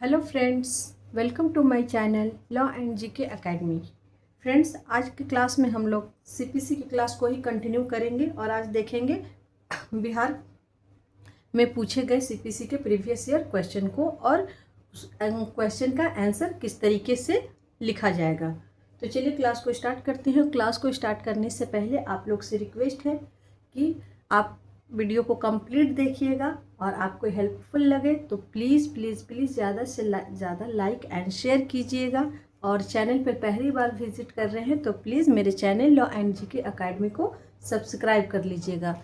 Hello friends, welcome to my channel law and GK academy. Friends, आज की class में हम लोग सीपीसी की क्लास को ही कंटिन्यू करेंगे और आज देखेंगे बिहार में पूछे गए सीपीसी के प्रीवियस ईयर क्वेश्चन को और क्वेश्चन का आंसर किस तरीके से लिखा जाएगा। तो चलिए क्लास को स्टार्ट करते हैं। क्लास को स्टार्ट करने से पहले आप लोग से रिक्वेस्ट है कि आप वीडियो को कंप्लीट देखिएगा और आपको हेल्पफुल लगे तो प्लीज़ प्लीज़ प्लीज़ ज़्यादा से ज़्यादा लाइक एंड शेयर कीजिएगा। और चैनल पर पहली बार विजिट कर रहे हैं तो प्लीज़ मेरे channel law and GK academy को सब्सक्राइब कर लीजिएगा।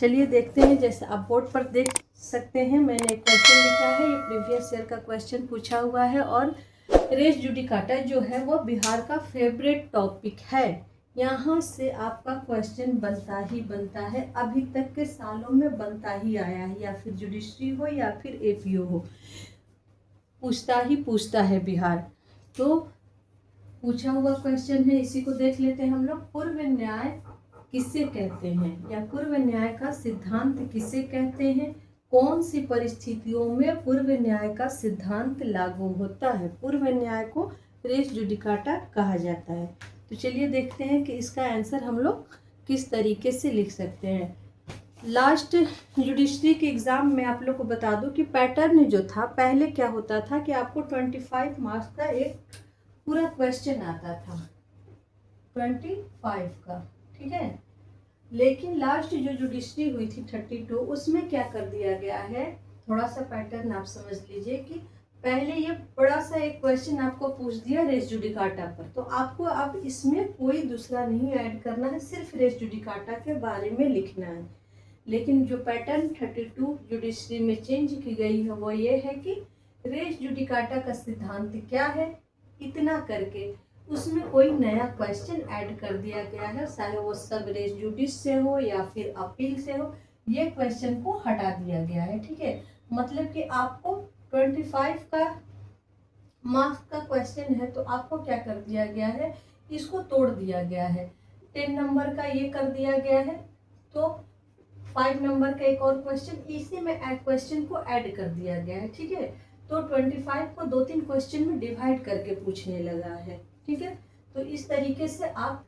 चलिए देखते हैं। जैसे आप बोर्ड पर देख सकते हैं, मैंने एक क्वेश्चन लिखा है। ये प्रीवियस ईयर का क्वेश्चन पूछा हुआ है और रेस जुडिकाटा जो है वो बिहार का फेवरेट टॉपिक है। यहाँ से आपका क्वेश्चन बनता ही बनता है, अभी तक के सालों में बनता ही आया है, या फिर जुडिशरी हो या फिर एपीओ हो, पूछता है बिहार। तो पूछा हुआ क्वेश्चन है, इसी को देख लेते हैं हम लोग। पूर्व न्याय किसे कहते हैं या पूर्व न्याय का सिद्धांत किसे कहते हैं? कौन सी परिस्थितियों में पूर्व न्याय का सिद्धांत लागू होता है? पूर्व न्याय को रेस जुडिकाटा कहा जाता है। तो चलिए देखते हैं कि इसका आंसर हम लोग किस तरीके से लिख सकते हैं। लास्ट जुडिशरी के एग्ज़ाम में आप लोग को बता दूं कि पैटर्न जो था, पहले क्या होता था कि आपको 25 मार्क्स का एक पूरा क्वेश्चन आता था, 25 का, ठीक है। लेकिन लास्ट जो जुडिशरी हुई थी 32, उसमें क्या कर दिया गया है, थोड़ा सा पैटर्न आप समझ लीजिए कि पहले ये बड़ा सा एक क्वेश्चन आपको पूछ दिया रेस जुडिकाटा पर, तो आपको अब इसमें कोई दूसरा नहीं ऐड करना है, सिर्फ रेस जुडिकाटा के बारे में लिखना है। लेकिन जो पैटर्न 32 जुडिशरी में चेंज की गई है वो ये है कि रेस जुडिकाटा का सिद्धांत क्या है, इतना करके उसमें कोई नया क्वेश्चन ऐड कर दिया गया है, चाहे वो सब रेस जुडिस से हो या फिर अपील से हो, ये क्वेश्चन को हटा दिया गया है, ठीक है। मतलब कि आपको 25 का मार्क्स का क्वेश्चन है तो आपको क्या कर दिया गया है, इसको तोड़ दिया गया है। 10 नंबर का ये कर दिया गया है, तो 5 नंबर का एक और क्वेश्चन इसी में क्वेश्चन को ऐड कर दिया गया है, ठीक है। तो 25 को 2-3 क्वेश्चन में डिवाइड करके पूछने लगा है, ठीक है। तो इस तरीके से आप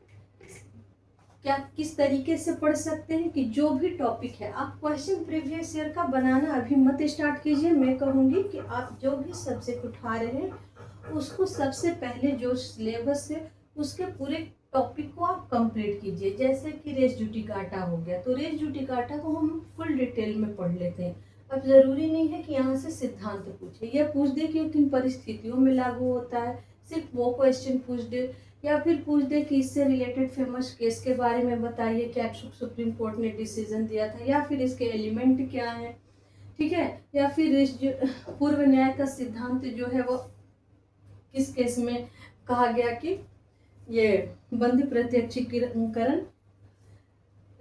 क्या किस तरीके से पढ़ सकते हैं कि जो भी टॉपिक है, आप क्वेश्चन प्रीवियस ईयर का बनाना अभी मत स्टार्ट कीजिए। मैं कहूँगी कि आप जो भी सब्जेक्ट उठा रहे हैं उसको सबसे पहले जो सिलेबस है उसके पूरे टॉपिक को आप कंप्लीट कीजिए। जैसे कि रेस जुडिकाटा हो गया, तो रेस जुडिकाटा को हम फुल डिटेल में पढ़ लेते हैं। अब ज़रूरी नहीं है कि यहाँ से सिद्धांत पूछे या पूछ दे कि किन परिस्थितियों में लागू होता है, सिर्फ वो क्वेश्चन पूछ दे, या फिर पूछ दे कि इससे रिलेटेड फेमस केस के बारे में बताइए, क्या सुप्रीम कोर्ट ने डिसीजन दिया था, या फिर इसके एलिमेंट क्या है, ठीक है। या फिर पूर्व न्याय का सिद्धांत जो है वो किस केस में कहा गया कि ये बंद प्रत्यक्षीकरण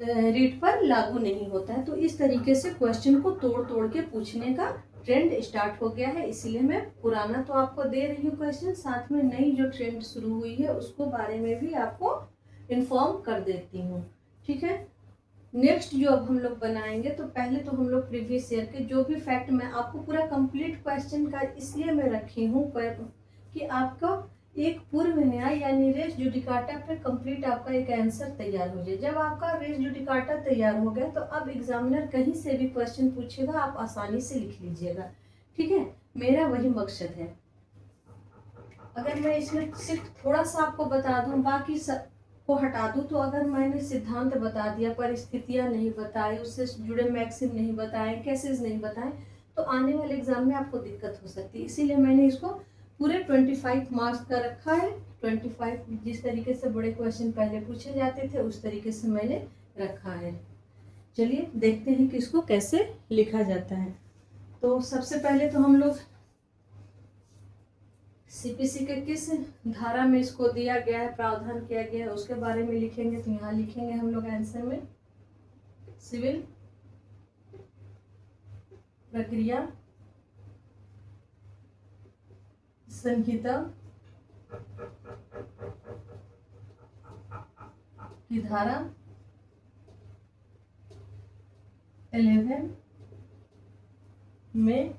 रीट पर लागू नहीं होता है। तो इस तरीके से क्वेश्चन को तोड़ तोड़ के पूछने का ट्रेंड स्टार्ट हो गया है, इसलिए मैं पुराना तो आपको दे रही हूँ क्वेश्चन, साथ में नई जो ट्रेंड शुरू हुई है उसको बारे में भी आपको इन्फॉर्म कर देती हूँ, ठीक है। नेक्स्ट जो अब हम लोग बनाएंगे, तो पहले तो हम लोग प्रीवियस ईयर के जो भी फैक्ट, मैं आपको पूरा कंप्लीट क्वेश्चन का इसलिए मैं रखी हूँ कि आपका एक पूर्व न्याय यानी रेस जुडिकाटा पे कंप्लीट आपका एक आंसर तैयार हो जाए। जब आपका रेस जुडिकाटा तैयार हो गया तो अब एग्जामिनर कहीं से भी क्वेश्चन पूछेगा, आप आसानी से लिख लीजिएगा, ठीक है। मेरा वही मकसद है। अगर मैं इसमें सिर्फ थोड़ा सा आपको बता दूं, बाकी सब को हटा दूं, तो अगर मैंने सिद्धांत बता दिया, परिस्थितियां नहीं बताई, उससे जुड़े मैक्सिम नहीं बताए, केसेस नहीं बताए, तो आने वाले एग्जाम में आपको दिक्कत हो सकती है। इसीलिए मैंने इसको पूरे 25 मार्क्स का रखा है। 25 जिस तरीके से बड़े क्वेश्चन पहले पूछे जाते थे उस तरीके से मैंने रखा है। चलिए देखते हैं कि इसको कैसे लिखा जाता है। तो सबसे पहले तो हम लोग सीपीसी के किस धारा में इसको दिया गया है, प्रावधान किया गया है, उसके बारे में लिखेंगे। तो यहाँ लिखेंगे हम लोग आंसर में सिविल प्रक्रिया संहिता की धारा 11 में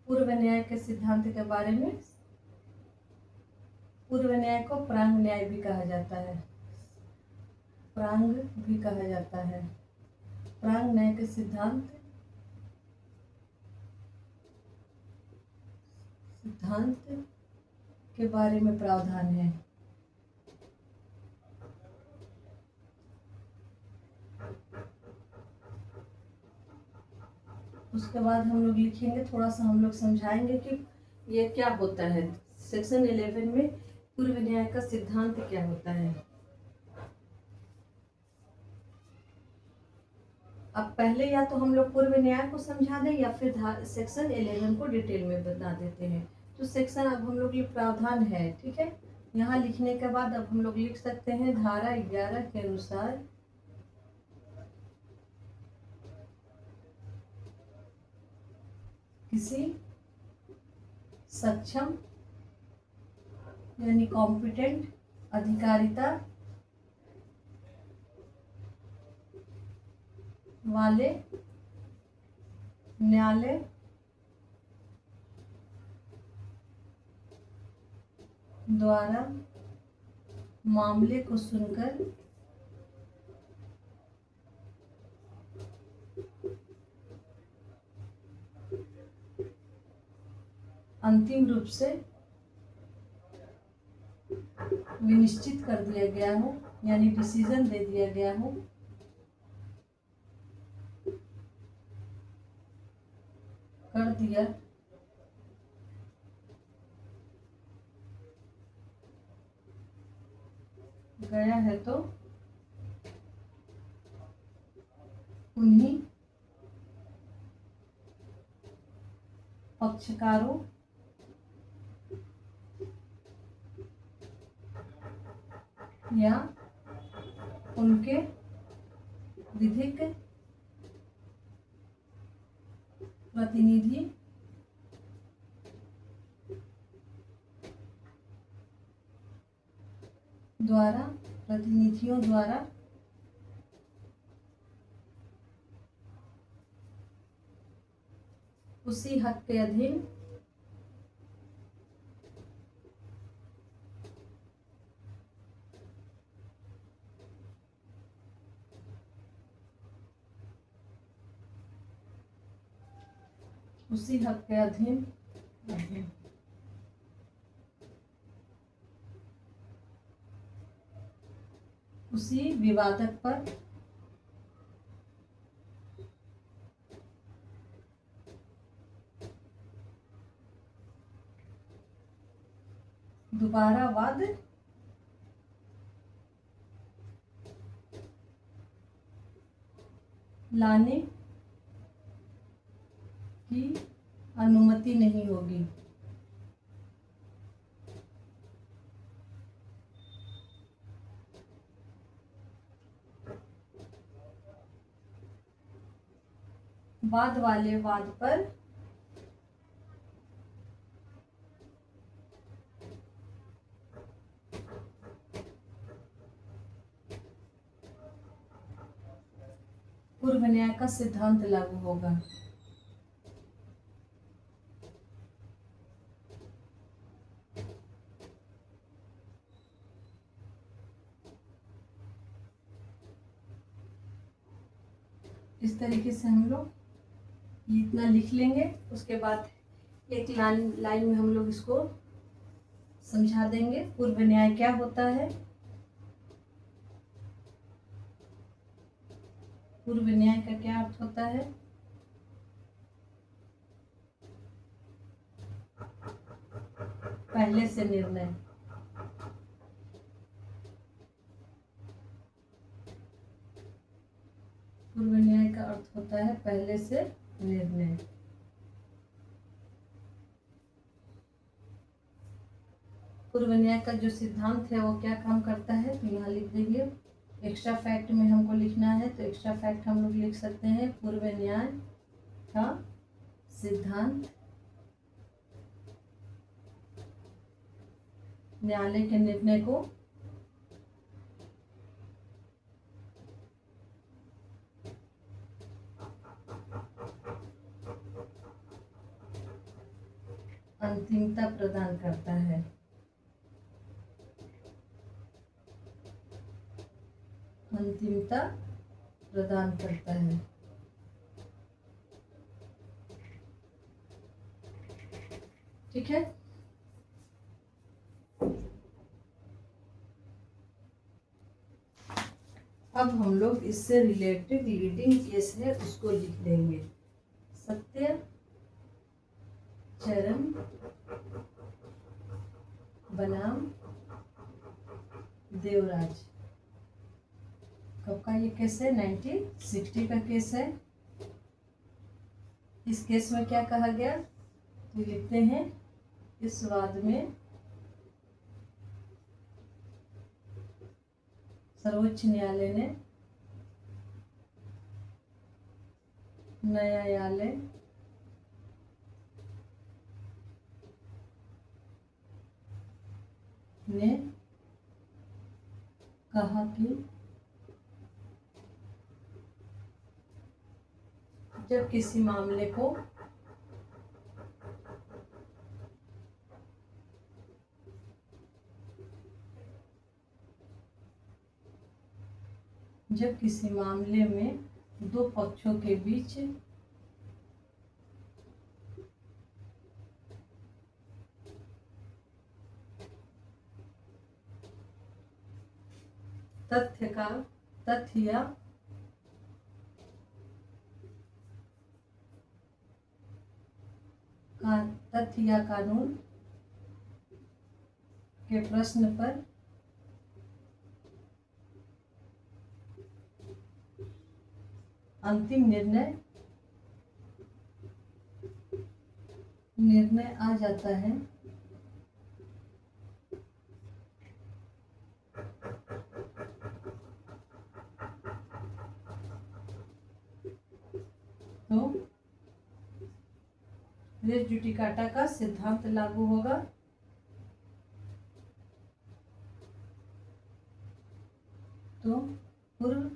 पूर्व न्याय के सिद्धांत के बारे में। पूर्व न्याय को प्रांग न्याय भी कहा जाता है, प्रांग भी कहा जाता है। प्रांग न्याय के सिद्धांत के बारे में प्रावधान है। उसके बाद हम लोग लिखेंगे, थोड़ा सा हम लोग समझाएंगे कि ये क्या होता है। सेक्शन 11 में पूर्व न्याय का सिद्धांत क्या होता है। अब पहले या तो हम लोग पूर्व न्याय को समझा दें या फिर सेक्शन 11 को डिटेल में बता देते हैं। तो सेक्शन अब हम लोग ये प्रावधान है, ठीक है। यहाँ लिखने के बाद अब हम लोग लिख सकते हैं धारा 11 के अनुसार किसी सक्षम यानी कॉम्पिटेंट अधिकारिता वाले न्यायालय द्वारा मामले को सुनकर अंतिम रूप से विनिश्चित कर दिया गया हो, यानी डिसीजन दे दिया गया हो, कर दिया गया है तो उन्हीं पक्षकारों या उनके विधिक प्रतिनिधि प्रतिनिधियों द्वारा उसी हक के अधीन उसी विवादक पर दोबारा वाद लाने की अनुमति नहीं होगी। बाद वाले वाद पर पूर्व न्याय का सिद्धांत लागू होगा। इस तरीके से हम लोग ये इतना लिख लेंगे। उसके बाद एक लाइन में हम लोग इसको समझा देंगे पूर्व न्याय क्या होता है। पूर्व न्याय का क्या अर्थ होता है। पहले से निर्णय। पूर्व न्याय का अर्थ होता है पहले से निर्णय। पूर्व न्याय का जो सिद्धांत है वो क्या काम करता है, तो यहाँ लिख देंगे। एक्स्ट्रा फैक्ट में हमको लिखना है तो एक्स्ट्रा फैक्ट हम लोग लिख सकते हैं पूर्व न्याय का सिद्धांत न्यायालय के निर्णय को अंतिमता प्रदान करता है। अंतिमता प्रदान करता है। ठीक है। अब हम लोग इससे रिलेटेड लीडिंग केस है उसको लिख देंगे। सत्य चरण बनाम देवराज। कब का ये केस है? 1960 का केस है। इस केस में क्या कहा गया तो लिखते हैं, इस वाद में सर्वोच्च न्यायालय ने कहा कि जब किसी मामले को में दो पक्षों के बीच तथ्य या कानून के प्रश्न पर अंतिम निर्णय आ जाता है तो रेस जुडिकाटा का सिद्धांत लागू होगा। तो पूर्व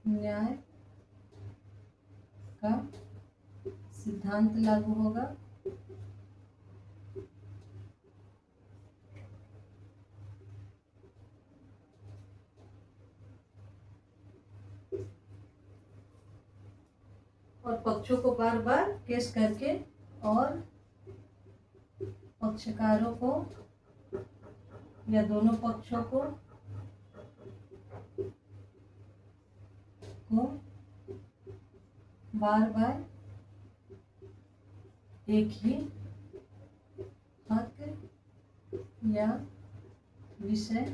न्याय का सिद्धांत लागू होगा। और पक्षों को बार बार केस करके और पक्षकारों को या दोनों पक्षों को बार बार एक ही हक या विषय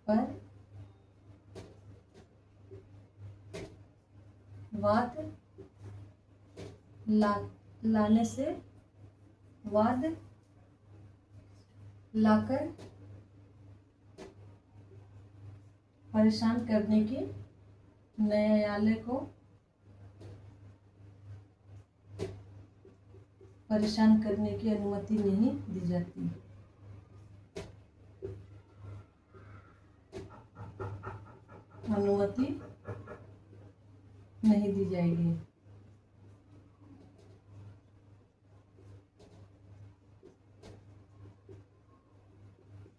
पर वाद लाकर परेशान करने की न्यायालय को परेशान करने की अनुमति नहीं दी जाती। अनुमति नहीं दी जाएगी।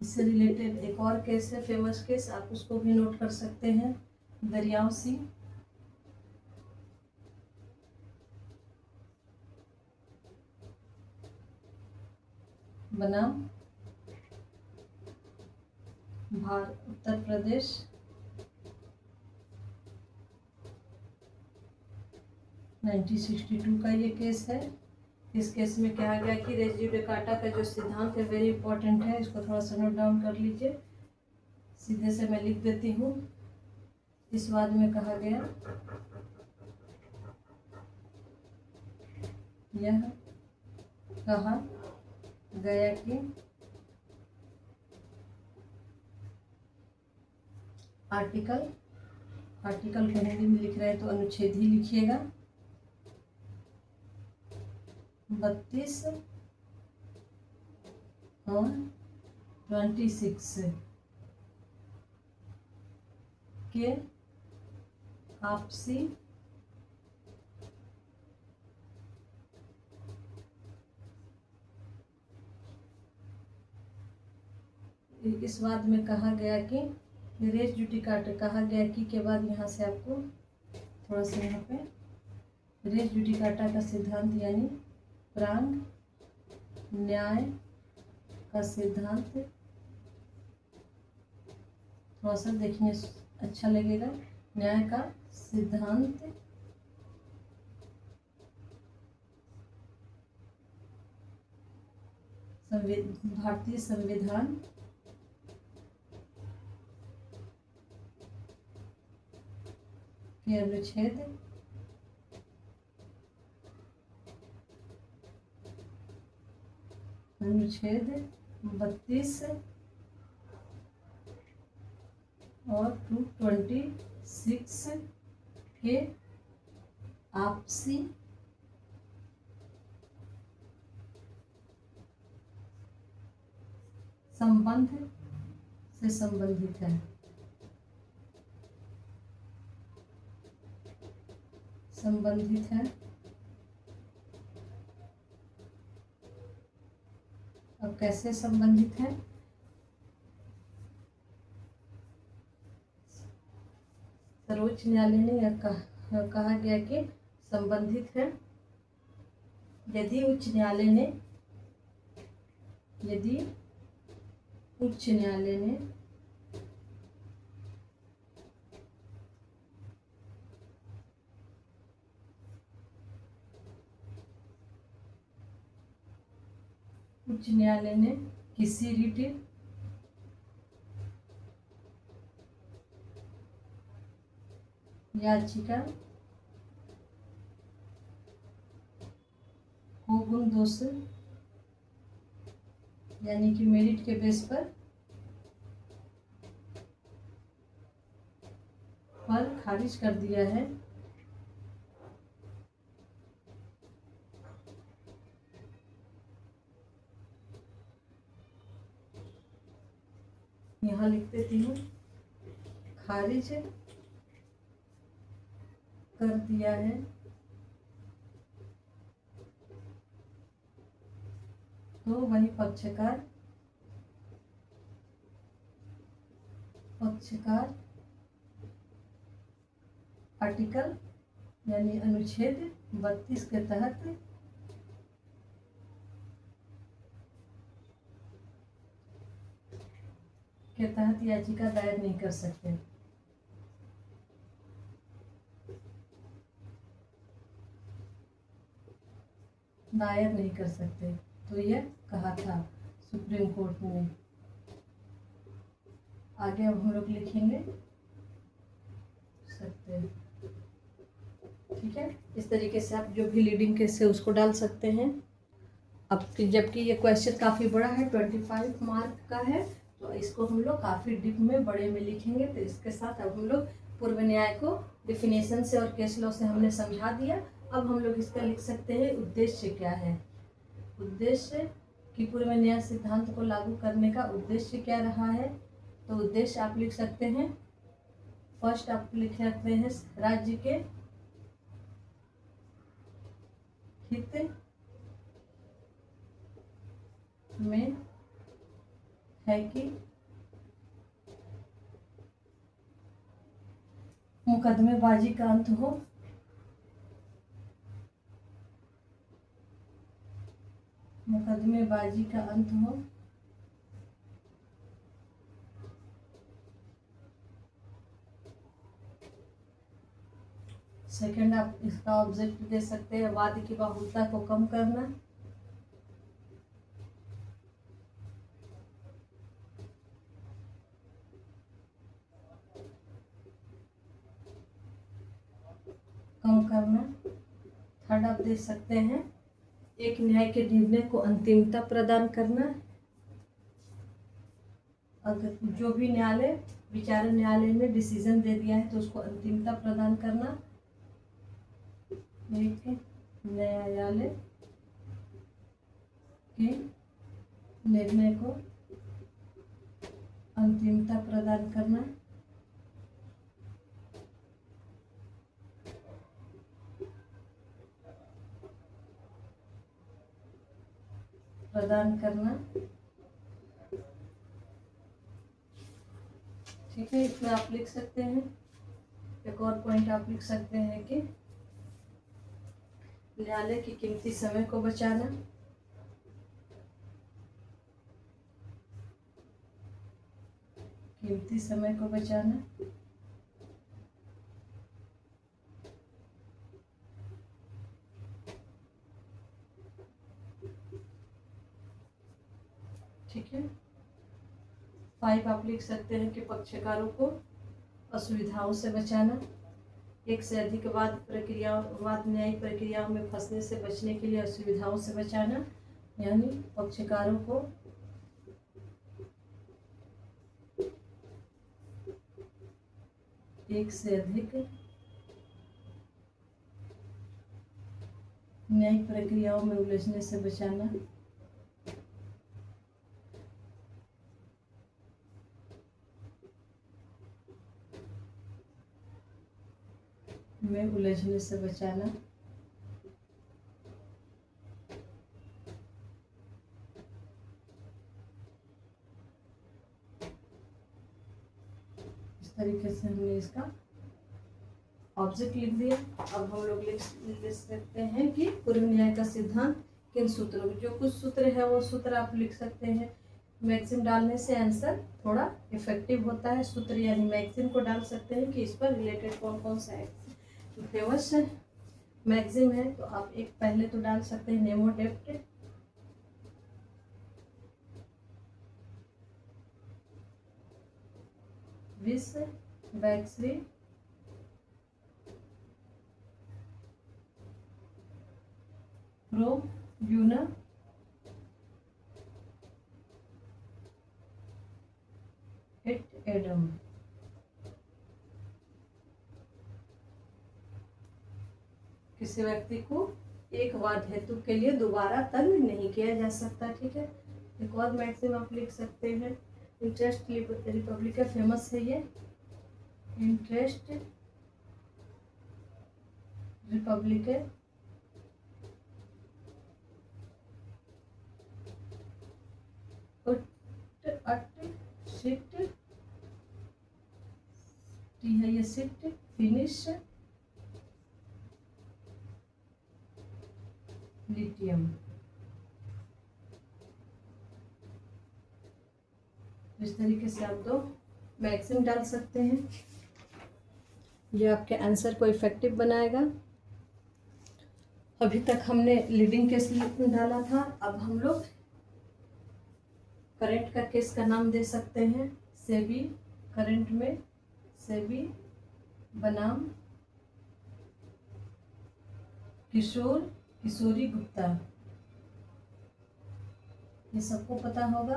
इससे रिलेटेड एक और केस है, फेमस केस, आप उसको भी नोट कर सकते हैं। दरियाव सिंह बनाम उत्तर प्रदेश। नाइनटीन 1962 का ये केस है। इस केस में कहा गया कि रेस जुडिकाटा का जो सिद्धांत है वेरी इंपॉर्टेंट है, इसको थोड़ा सा नोट डाउन कर लीजिए। सीधे से मैं लिख देती हूँ। इस वाद में कहा गया, यह कहा गया कि आर्टिकल को हिंदी में लिख रहे हैं तो अनुच्छेद ही लिखिएगा। 32 और 26 के आपसी इस वाद में कहा गया कि रेस जुडिकाटा कहा गया कि के बाद यहाँ से आपको थोड़ा सा यहाँ पे रेस जुडिकाटा का सिद्धांत यानी प्रांग न्याय का सिद्धांत थोड़ा सा देखने अच्छा लगेगा। न्याय का सिद्धांत भारतीय संविधान के अनुच्छेद 32 और 226 के आपसी संबंध से संबंधित है। अब कैसे संबंधित है? सर्वोच्च न्यायालय ने यह कहा गया कि संबंधित है यदि उच्च न्यायालय ने किसी रिट याचिका को गुण दोष यानी कि मेरिट के बेस पर खारिज कर दिया है, यहाँ लिख देती हूँ, खारिज कर दिया है तो वही पक्षकार आर्टिकल यानी अनुच्छेद 32 के तहत याचिका दायर नहीं कर सकते। तो यह कहा था सुप्रीम कोर्ट ने। आगे अब हम लोग लिखेंगे सकते हैं। ठीक है, इस तरीके से आप जो भी लीडिंग केस है उसको डाल सकते हैं। अब जबकि ये क्वेश्चन काफ़ी बड़ा है, 25 मार्क का है, तो इसको हम लोग काफ़ी डीप में बड़े में लिखेंगे। तो इसके साथ अब हम लोग पूर्व न्याय को डिफिनेशन से और केस लॉ से हमने समझा दिया। अब हम लोग इसका लिख सकते हैं उद्देश्य क्या है। उद्देश्य कि पूर्व न्याय सिद्धांत को लागू करने का उद्देश्य क्या रहा है। तो उद्देश्य आप लिख सकते हैं, फर्स्ट आप लिख सकते हैं राज्य के हित में है कि मुकदमेबाजी का अंत हो। सेकंड आप इसका ऑब्जेक्ट दे सकते हैं, वाद की बाहुलता को कम करना। थर्ड आप दे सकते हैं एक न्याय के निर्णय को अंतिमता प्रदान करना। अगर जो भी विचारण न्यायालय ने डिसीजन दे दिया है तो उसको अंतिमता प्रदान करना। एक न्यायालय के निर्णय को अंतिमता प्रदान करना। ठीक है, इसमें आप लिख सकते हैं, एक और पॉइंट आप लिख सकते हैं कि न्यायालय की कीमती समय को बचाना, कीमती समय को बचाना, ठीक है। 5 आप लिख सकते हैं कि पक्षकारों को असुविधाओं से बचाना, एक से अधिक वाद न्यायिक प्रक्रियाओं में फंसने से बचने के लिए असुविधाओं से बचाना, यानी पक्षकारों को एक से अधिक न्यायिक प्रक्रियाओं में उलझने से बचाना, में उलझने से बचाना, इस तरीके से हमने इसका ऑब्जेक्ट लिख दिया। अब हम लोग लिख सकते हैं कि पूर्व न्याय का सिद्धांत किन सूत्रों में, जो कुछ सूत्र है वो सूत्र आप लिख सकते हैं। मैक्सिम डालने से आंसर थोड़ा इफेक्टिव होता है, सूत्र यानी मैक्सिम को डाल सकते हैं कि इस पर रिलेटेड कौन कौन सा है फेमस है मैक्सिम है। तो आप एक पहले तो डाल सकते हैं नेमो डेप्ट, विस वैक्सरी प्रो यूना एट एडम। किसी व्यक्ति को एक वाद हेतु के लिए दोबारा तंग नहीं किया जा सकता, ठीक है। एक और मैक्सिम आप लिख सकते हैं, इंटरेस्ट रिपब्लिका फेमस है ये, इंटरेस्ट रिपब्लिका शिट है ये शिट फिनिश लिथियम। इस तरीके से आप दो मैक्सिम डाल सकते हैं, ये आपके आंसर को इफेक्टिव बनाएगा। अभी तक हमने लीडिंग केस डाला था, अब हम लोग करंट का केस का नाम दे सकते हैं। सेबी करंट में सेबी बनाम किशोरी गुप्ता, ये सबको पता होगा।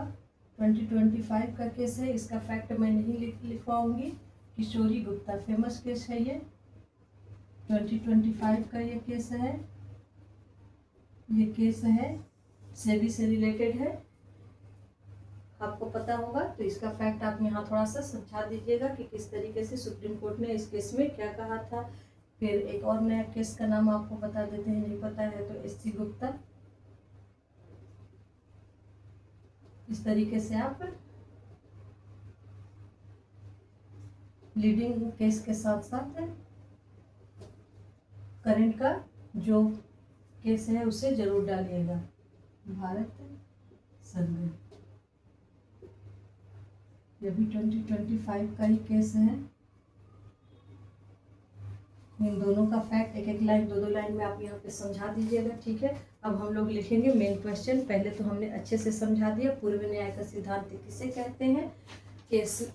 2025 का केस है, इसका फैक्ट मैं नहीं लिखवाऊंगी। किशोरी गुप्ता फेमस केस है ये, 2025 का ये केस है। ये केस है सेबी से रिलेटेड है, आपको पता होगा। तो इसका फैक्ट आप यहाँ थोड़ा सा समझा दीजिएगा कि किस तरीके से सुप्रीम कोर्ट ने इस केस में क्या कहा था। फिर एक और नया केस का नाम आपको बता देते हैं, नहीं पता है तो SC गुप्ता। इस तरीके से आप लीडिंग केस के साथ साथ करंट का जो केस है उसे जरूर डालिएगा। भारत संघ, ये भी 2025 का ही केस है। इन दोनों का फैक्ट एक एक लाइन, दो दो लाइन में आप यहाँ पे समझा दीजिएगा, ठीक है। अब हम लोग लिखेंगे मेन क्वेश्चन। पहले तो हमने अच्छे से समझा दिया पूर्व न्याय का सिद्धांत किसे कहते हैं, केस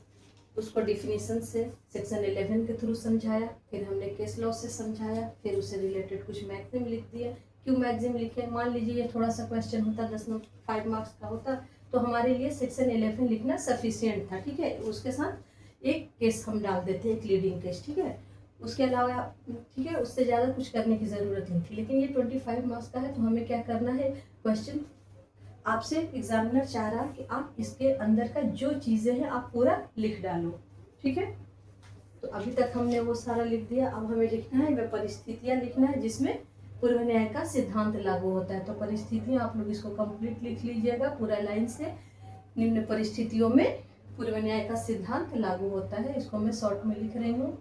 उसको डिफिनीशन से सेक्शन 11 के थ्रू समझाया, फिर हमने केस लॉ से समझाया, फिर उससे रिलेटेड कुछ मैक्सिम लिख दिया। क्यों मैक्सिम लिखे, मान लीजिए ये थोड़ा सा क्वेश्चन होता 10 नंबर 5 मार्क्स का होता तो हमारे लिए सेक्शन 11 लिखना सफिशियंट था, ठीक है। उसके साथ एक केस हम डाल देते हैं, एक लीडिंग केस, ठीक है। उसके अलावा ठीक है, उससे ज़्यादा कुछ करने की ज़रूरत नहीं थी। लेकिन ये 25 मार्क्स का है तो हमें क्या करना है, क्वेश्चन आपसे एग्जामिनर चाह रहा कि आप इसके अंदर का जो चीज़ें हैं आप पूरा लिख डालो, ठीक है। तो अभी तक हमने वो सारा लिख दिया। अब हमें लिखना है, वह परिस्थितियाँ लिखना है जिसमें पूर्व न्याय का सिद्धांत लागू होता है। तो परिस्थितियाँ आप लोग इसको कंप्लीट लिख लीजिएगा पूरा लाइन से। निम्न परिस्थितियों में पूर्व न्याय का सिद्धांत लागू होता है। इसको मैं शॉर्ट में लिख रही हूँ।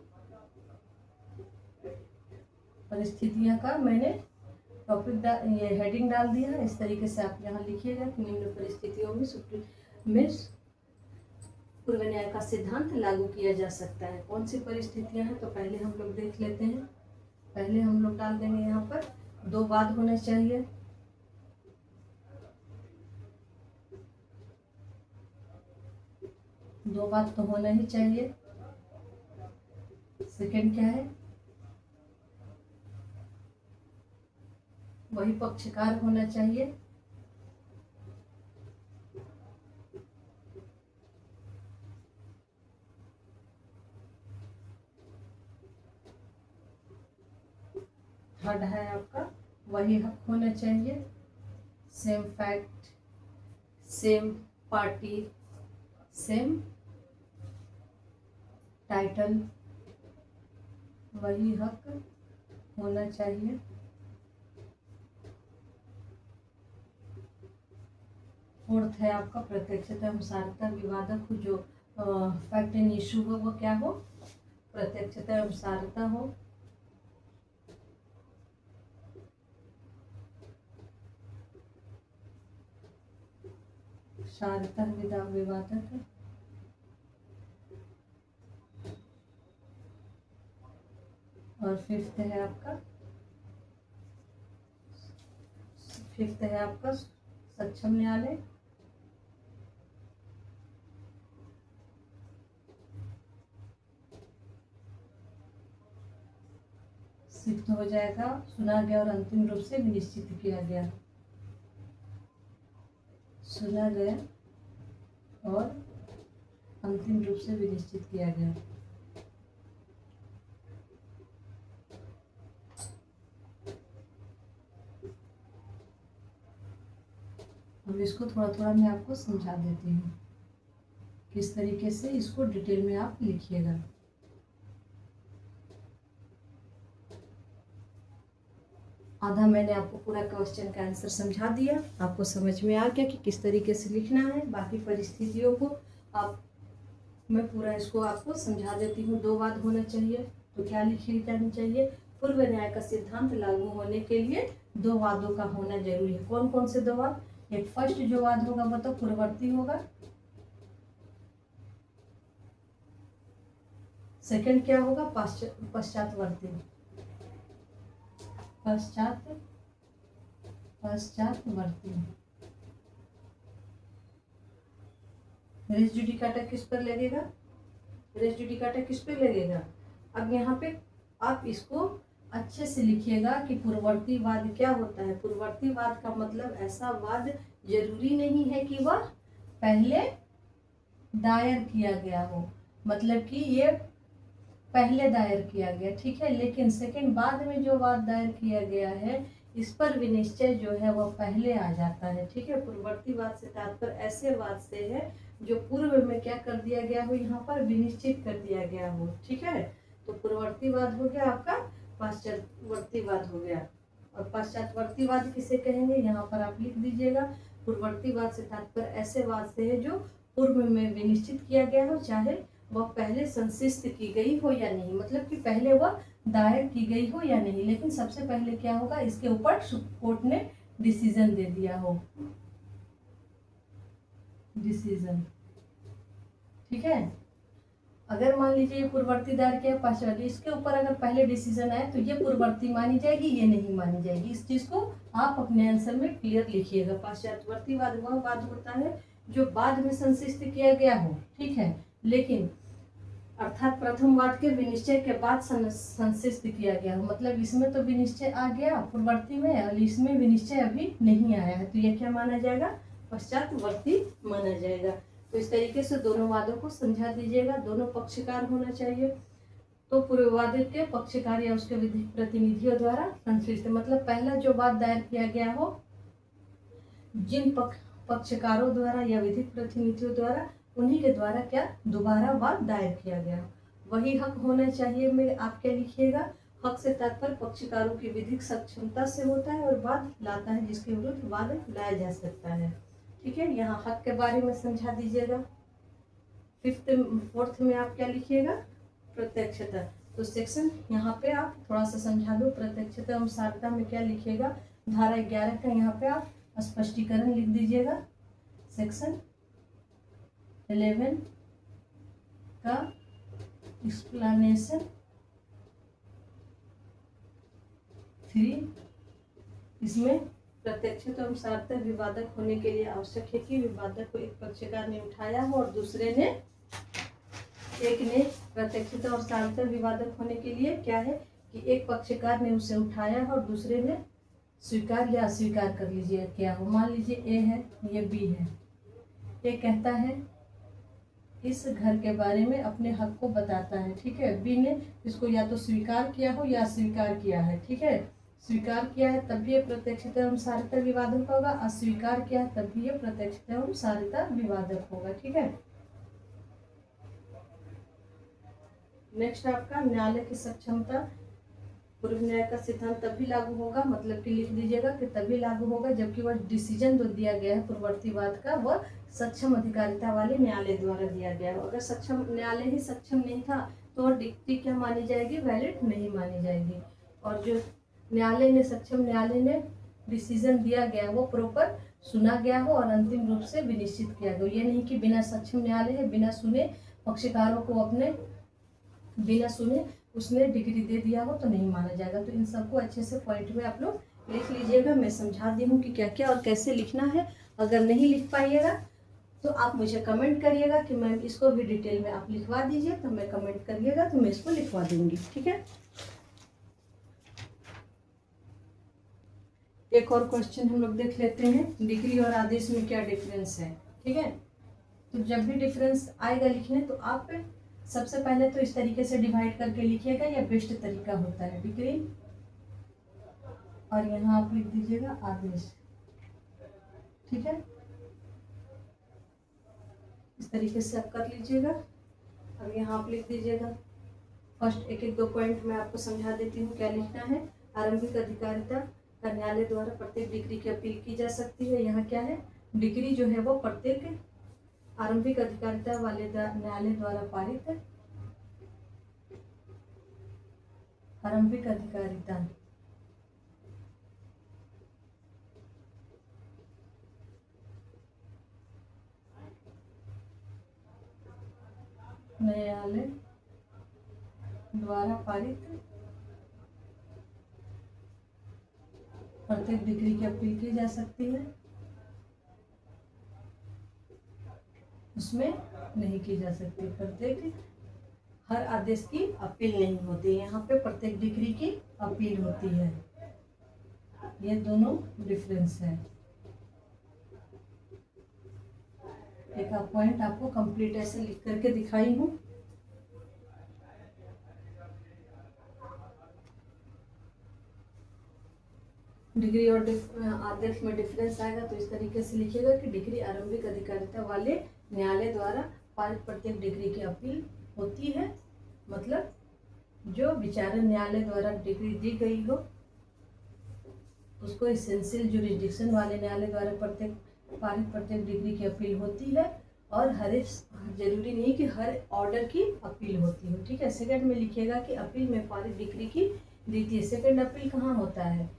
परिस्थितियां का मैंने टॉपिक ये हेडिंग डाल दिया है। इस तरीके से आप यहाँ लिखिएगा कि निम्न परिस्थितियों में पूर्व न्याय का सिद्धांत लागू किया जा सकता है। कौन सी परिस्थितियां हैं तो पहले हम लोग देख लेते हैं। पहले हम लोग डाल देंगे यहाँ पर 2 वाद होने चाहिए। दो बात तो होना ही चाहिए। सेकंड क्या है, वही पक्षकार होना चाहिए। थर्ड है आपका वही हक होना चाहिए। Same fact, same party, same title, वही हक होना चाहिए। फोर्थ है आपका प्रत्यक्षता अनुसारता। विवादक जो फैक्ट एंड इशू हो वो क्या हो, प्रत्यक्षता अनुसारता हो। सारता विवादक। और फिफ्थ है आपका सक्षम न्यायालय। सिद्ध हो जाएगा, सुना गया और अंतिम रूप से विनिश्चित किया गया। सुना गया और अंतिम रूप से विनिश्चित किया गया। अब इसको थोड़ा थोड़ा मैं आपको समझा देती हूँ किस तरीके से इसको डिटेल में आप लिखिएगा। आधा मैंने आपको पूरा क्वेश्चन का आंसर समझा दिया, आपको समझ में आ गया कि किस तरीके से लिखना है। बाकी परिस्थितियों को आप मैं पूरा इसको आपको समझा देती हूँ। 2 वाद होना चाहिए तो क्या लिखी जानी चाहिए, पूर्व न्याय का सिद्धांत लागू होने के लिए 2 वादों का होना जरूरी है। कौन कौन से 2 वाद, एक फर्स्ट जो वाद होगा वो तो पूर्ववर्ती होगा। सेकंड क्या होगा, पश्चातवर्ती। पश्चातवर्ती। रेस जुडिकाटा किस पर लगेगा, रेस जुडिकाटा किस पर लगेगा। अब यहाँ पे आप इसको अच्छे से लिखिएगा कि पूर्ववर्ती वाद क्या होता है। पूर्ववर्ती वाद का मतलब ऐसा वाद जरूरी नहीं है कि वह पहले दायर किया गया हो, मतलब कि ये पहले दायर किया गया, ठीक है, लेकिन सेकंड बाद में जो वाद दायर किया गया है इस पर विनिश्चय जो है वह पहले आ जाता है, ठीक है। पूर्ववर्ती वाद से तात्पर्य ऐसे वाद से है जो पूर्व में क्या कर दिया गया हो, यहाँ पर विनिश्चित कर दिया गया हो, ठीक है। तो पूर्ववर्तीवाद हो गया आपका, पश्चातवर्तीवाद हो गया। और पश्चातवर्तीवाद किसे कहेंगे, यहाँ पर आप लिख दीजिएगा। पूर्ववर्तीवाद से तात्पर्य ऐसे वाद से है जो पूर्व में विनिश्चित किया गया हो, चाहे वह पहले संशिष्ट की गई हो या नहीं, मतलब कि पहले वह दायर की गई हो या नहीं, लेकिन सबसे पहले क्या होगा, इसके ऊपर कोर्ट ने डिसीजन दे दिया हो, डिसीजन, ठीक है। अगर मान लीजिए पूर्ववर्ती दायर किया पश्चात, इसके ऊपर अगर पहले डिसीजन आए तो ये पूर्ववर्ती मानी जाएगी, ये नहीं मानी जाएगी। इस चीज को आप अपने आंसर में क्लियर लिखिएगा। पश्चातवर्तीवाद वह वाद होता है जो बाद में संशिष्ट किया गया हो, ठीक है, लेकिन अर्थात प्रथम वाद के विनिश्चय के बाद संशिष्ट किया गया हो, मतलब इसमें तो विनिश्चय आ गया पूर्ववर्ती में और इसमें विनिश्चय अभी नहीं आया है, तो यह क्या माना जाएगा, पश्चातवर्ती माना जाएगा। तो इस तरीके से दोनों वादों को समझा दीजिएगा। दोनों पक्षकार होना चाहिए, तो पूर्ववाद के पक्षकार या उसके विधिक प्रतिनिधियों द्वारा संश्लिष्ट, मतलब पहला जो वाद दायर किया गया हो जिन पक्षकारों द्वारा या विधिक प्रतिनिधियों द्वारा, उन्हीं के द्वारा क्या दोबारा वाद दायर किया गया, वही हक होना चाहिए। में आप क्या लिखिएगा, हक से तात्पर्य पक्षकारों की विधिक सक्षमता से होता है और वाद लाता है जिसके विरुद्ध वाद लाया जा सकता है, ठीक है। यहाँ हक के बारे में समझा दीजिएगा। फोर्थ में आप क्या लिखिएगा, प्रत्यक्षता। तो सेक्शन यहाँ पे आप थोड़ा सा समझा दो, प्रत्यक्षता एवं सारता में क्या लिखिएगा, धारा 11 का यहाँ पे आप स्पष्टीकरण लिख दीजिएगा। सेक्शन 11 का एक्सप्लेनेशन 3, इसमें प्रत्यक्षता एवं सारता विवादक होने के लिए आवश्यक है कि विवादक को एक पक्षकार ने उठाया हो और दूसरे ने, एक ने प्रत्यक्षता और सारता विवादक होने के लिए क्या है कि एक पक्षकार ने उसे उठाया हो और दूसरे ने स्वीकार या अस्वीकार कर लीजिए क्या हो। मान लीजिए ए है, ये बी है। ए कहता है इस घर के बारे में अपने हक को बताता है, ठीक है। बी ने इसको या तो स्वीकार किया हो या अस्वीकार किया है, ठीक है। स्वीकार किया है तब भी ये प्रत्यक्षता एवं सारता विवादक होगा, अस्वीकार किया है तब भी ये प्रत्यक्षता एवं सारता विवादक होगा, ठीक है। नेक्स्ट आपका न्यायालय की सक्षमता, पूर्व न्याय का सिद्धांत तभी लागू होगा, मतलब कि लिख दीजिएगा कि तभी लागू होगा जबकि वह डिसीजन जो दिया गया है पूर्ववर्तीवाद का वह सक्षम अधिकारिता वाले न्यायालय द्वारा दिया गया हो। अगर सक्षम न्यायालय ही सक्षम नहीं था तो वह डिक्री क्या मानी जाएगी, वैलिड नहीं मानी जाएगी। और जो न्यायालय ने, सक्षम न्यायालय ने डिसीजन दिया गया वो प्रॉपर सुना गया हो और अंतिम रूप से विनिश्चित किया गया। ये नहीं कि बिना सक्षम न्यायालय है, बिना सुने पक्षकारों को अपने बिना सुने उसने डिग्री दे दिया हो तो नहीं माना जाएगा। तो इन सबको अच्छे से पॉइंट में आप लोग लिख लीजिएगा। मैं समझा दी हूँ कि क्या क्या और कैसे लिखना है। अगर नहीं लिख पाइएगा तो आप मुझे कमेंट करिएगा कि मैम इसको भी डिटेल में आप लिखवा दीजिए, तो मैं कमेंट करिएगा तो मैं इसको लिखवा दूंगी, ठीक है। एक और क्वेश्चन हम लोग देख लेते हैं, डिग्री और आदेश में क्या डिफरेंस है, ठीक है। तो जब भी डिफरेंस आएगा लिखने तो आप सबसे पहले तो इस तरीके से डिवाइड करके लिखिएगा, यह बेस्ट तरीका होता है, डिग्री और यहाँ आप लिख दीजिएगा आदेश, ठीक है। इस तरीके से आप कर लीजिएगा। अब यहाँ आप लिख दीजिएगा फर्स्ट एक एक 2 पॉइंट मैं आपको समझा देती हूँ क्या लिखना है। आरंभिक अधिकारिता का न्यायालय द्वारा प्रत्येक डिग्री की अपील की जा सकती है। यहाँ क्या है, डिग्री जो है वो प्रत्येक आरंभिक अधिकारिता वाले न्यायालय द्वारा पारित आरंभिक अधिकारिता न्यायालय द्वारा पारित प्रत्येक डिग्री की अपील की जा सकती है, उसमें नहीं की जा सकती। प्रत्येक हर आदेश की अपील नहीं होती, यहाँ पे प्रत्येक डिग्री की अपील होती है। ये दोनों डिफरेंस है। एक पॉइंट आपको कंप्लीट ऐसे लिख करके दिखाई हूँ। डिग्री और आदेश में डिफरेंस आएगा तो इस तरीके से लिखिएगा कि डिग्री आरंभिक अधिकारिता वाले न्यायालय द्वारा पारित प्रत्येक डिग्री की अपील होती है, मतलब जो विचारण न्यायालय द्वारा डिग्री दी गई हो उसको एसेंशियल जुरिस्डिक्शन वाले न्यायालय द्वारा पारित प्रत्येक डिग्री की अपील होती है। और हर एक जरूरी नहीं कि हर ऑर्डर की अपील होती हो, ठीक है। सेकंड में लिखिएगा कि अपील में पारित डिग्री की द्वितीय, सेकंड अपील कहाँ होता है,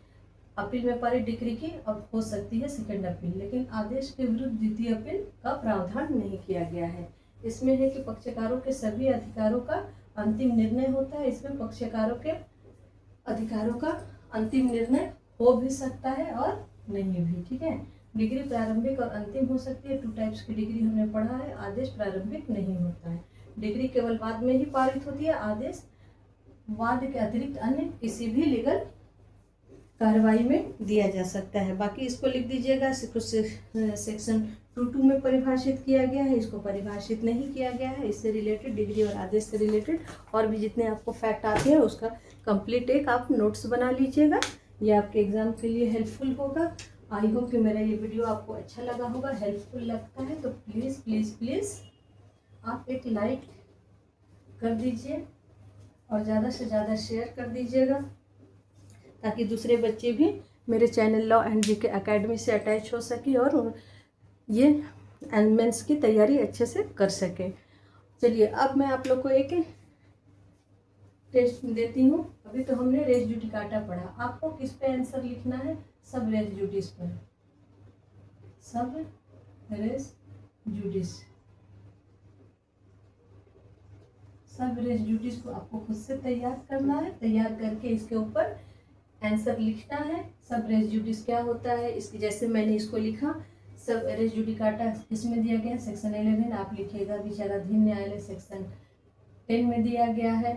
अपील में पारित डिग्री की अब हो सकती है सेकंड अपील, लेकिन आदेश के विरुद्ध द्वितीय अपील का प्रावधान नहीं किया गया है। इसमें है कि पक्षकारों के सभी अधिकारों का अंतिम निर्णय होता है। इसमें पक्षकारों के अधिकारों का अंतिम निर्णय हो भी सकता है और नहीं भी, ठीक है। डिग्री प्रारंभिक और अंतिम हो सकती है। 2 टाइप्स की डिग्री हमने पढ़ा है। आदेश प्रारंभिक नहीं होता है, डिग्री केवल वाद में ही पारित होती है। आदेश वाद के अतिरिक्त अन्य किसी भी लीगल कार्रवाई में दिया जा सकता है। बाकी इसको लिख दीजिएगा, सेक्शन 2.2 में परिभाषित किया गया है, इसको परिभाषित नहीं किया गया है। इससे रिलेटेड, डिग्री और आदेश से रिलेटेड और भी जितने आपको फैक्ट आते हैं उसका कंप्लीट एक आप नोट्स बना लीजिएगा, ये आपके एग्जाम के लिए हेल्पफुल होगा। आई होप कि मेरा ये वीडियो आपको अच्छा लगा होगा, हेल्पफुल लगता है तो प्लीज़ प्लीज़ प्लीज़ आप एक लाइक कर दीजिए और ज़्यादा से ज़्यादा शेयर कर दीजिएगा ताकि दूसरे बच्चे भी मेरे channel law and GK academy से अटैच हो सके और ये मेंस की तैयारी अच्छे से कर सके। चलिए अब मैं आप लोग को एक टेस्ट देती हूँ। अभी तो हमने रेस जुडिकाटा पढ़ा, आपको किस पे आंसर लिखना है? सब रेस जुडिस पर, सब रेस जुडिस। सब रेस जुडिस को आपको खुद से तैयार करना है। तैयार करके इसके ऊपर आंसर लिखना है। सब रेस जुडिस क्या होता है, इसकी जैसे मैंने इसको लिखा, सब रेस जुडिकाटा इसमें दिया गया सेक्शन 11, आप लिखिएगा विचाराधीन न्यायालय सेक्शन 10 में दिया गया है।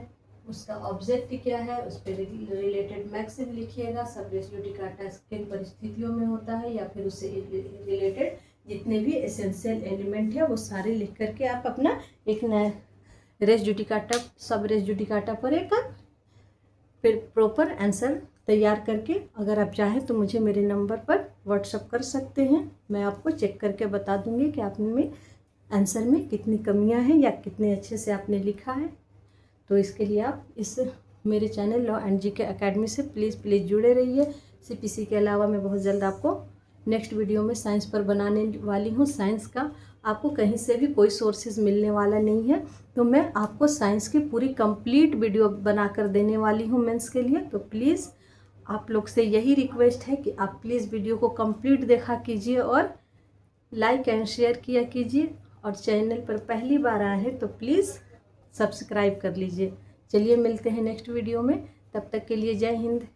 उसका ऑब्जेक्ट क्या है, उस पर रिलेटेड मैक्सिम लिखिएगा। सब रेस जुडिकाटा किन परिस्थितियों में होता है, या फिर उससे रिलेटेड जितने भी एसेंशियल एलिमेंट है वो सारे लिख करके आप अपना एक नया रेस जुडिकाटा, सब रेस जुडिकाटा पर एक फिर प्रॉपर आंसर तैयार करके अगर आप चाहें तो मुझे मेरे नंबर पर व्हाट्सअप कर सकते हैं। मैं आपको चेक करके बता दूंगी कि आप में आंसर में कितनी कमियां हैं या कितने अच्छे से आपने लिखा है। तो इसके लिए आप इस मेरे channel law and GK academy से प्लीज़ जुड़े रहिए। सीपीसी के अलावा मैं बहुत जल्द आपको नेक्स्ट वीडियो में साइंस पर बनाने वाली हूँ। साइंस का आपको कहीं से भी कोई सोर्सेज मिलने वाला नहीं है, तो मैं आपको साइंस की पूरी कंप्लीट वीडियो बना कर देने वाली हूँ मेंस के लिए। तो प्लीज़ आप लोग से यही रिक्वेस्ट है कि आप प्लीज़ वीडियो को कंप्लीट देखा कीजिए और लाइक एंड शेयर किया कीजिए, और चैनल पर पहली बार आए हैं तो प्लीज़ सब्सक्राइब कर लीजिए। चलिए मिलते हैं नेक्स्ट वीडियो में, तब तक के लिए जय हिंद।